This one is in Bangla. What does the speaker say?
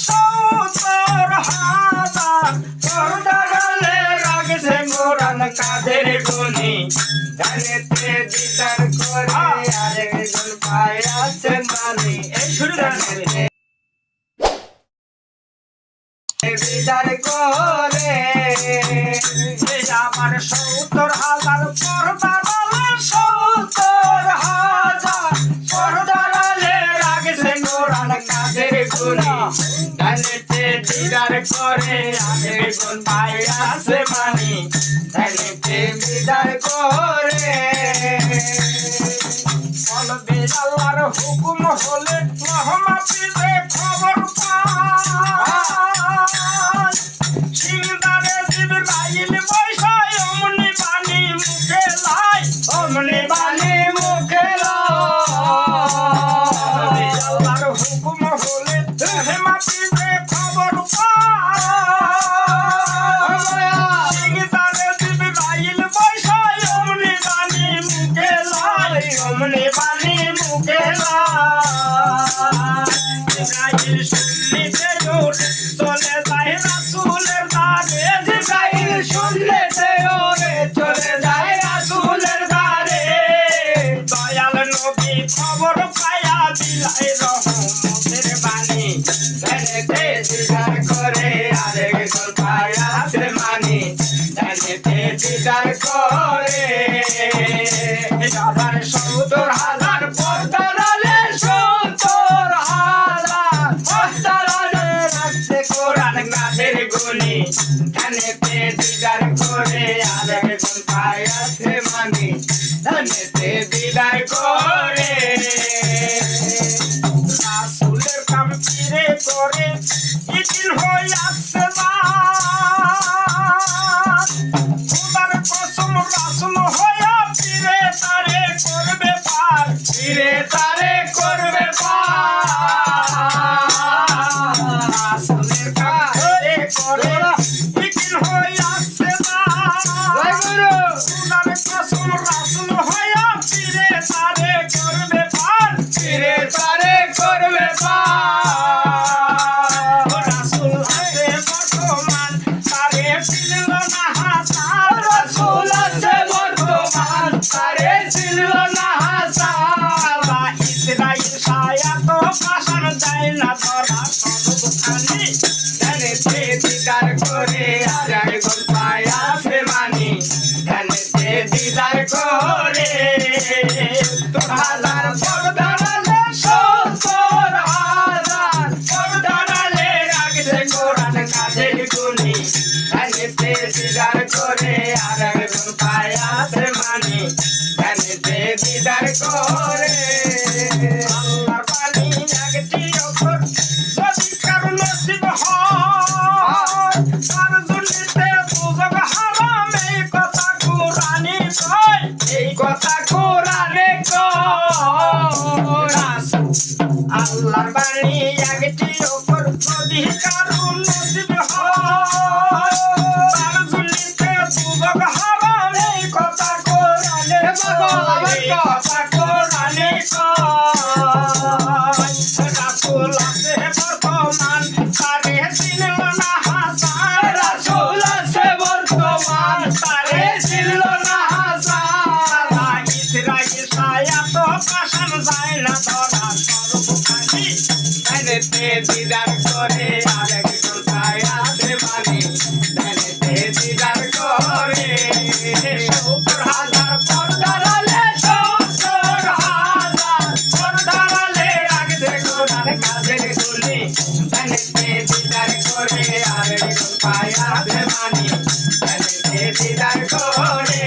সত্তর হাজার পর্দারালে রাখছে কোরআন কাদের গুণী গানেতে দিদার করে আরেকজন পায়াছে মানি এই শুরু গানেতে দিদার করে আমার ৭০,০০০ পর্দারালে ৭০,০০০ পর্দারালে রাখছে কোরআন কাদের গুণী গানেতে দিদার করে আরেকজন পায়াছে মানি গানেতে দিদার করে বলবে আল্লাহর হুকুম হলে মহম্মদে খবর পায় সিংদারে জিবরাইল বৈশা অমনি বাণী মুখে লাই অমনি বাণী মুখে লাই আল্লাহর হুকুম হলে মহম্মদে খবর পায় সিংদারে জিবরাইল বৈশা অমনি বাণী মুখে লাই অমনি বাণী মুখে লাই জিবরাইল শুনলিতে ওরে চলে যায় রাসূলের দ্বারে জিবরাইল শুনলিতে ওরে চলে যায় রাসূলের দ্বারে দয়াল নবী খবর পায়া দিলাই রহমতের বাণী গানেতে দিদার করে আরেকজন পায়াছে মানি গানেতে দিদার করে আবার ৭০,০০০ পর্দারালে ৭০,০০০ পর্দারালে রাখছে কোরআন কাদের গুণী গানেতে দিদার করে আরেকজন পায়াছে মানি গানেতে দিদার করে রাসূলের কাম ফিরে করে ইদিন হইয়াছে খোদার কসম রাসূল হইয়া ফিরে তারে করবে পার ফিরে তারে করবে পার রাসূলের কাম ফিরে করে ইদিন হইয়াছে খোদার কসম রাসূল হইয়া ফিরে তারে করবে পার ফিরে তারে করবে পার রাসূল আছে বর্তমান তারে চিনল না হাসান রাসূল আছে বর্তমান তারে চিনল না হাসান ইসরাইল ছায়া তো পাশান যায় না ধরা সর্বখানি গানেতে দিদার করে আরেকজন পায়াছে মানি গানেতে দিদার করে ৭০,০০০ পর্দারালে ৭০,০০০ পর্দারালে রাখছে কোরআন কাদের গুণী গানেতে দিদার করে আরেকজন পায়াছে মানি গানেতে দিদার করে আল্লাহর বাণী একটি অক্ষর যদি কারো নসিব হয় তার জন্যে দুজক হারাম এই কথা কোরআনে কয় এই কথা কোরআনে কয় আল্লাহর বাণী একটি অক্ষর যদি কারো নসিব হয় তার জন্যে দুজক হারাম এই কথা কোরআনে কয় এই কথা কোরআনে কয় রাসূল আছে বর্তমান তারে চিনল না হাসান রাসূল আছে বর্তমান তারে চিনল না হাসান ইসরাইল ছায়া তো পাশান যায় না ধরা সর্বখানি গানেতে দিদার করে আরেকজন পায়াছে মানি গানেতে দিদার করে ৭০,০০০ পর্দারালে ৭০,০০০ পর্দারালে রাখছে কোরআন কাদের গুণী গানেতে দিদার করে আরেকজন পায়াছে মানি গানেতে দিদার করে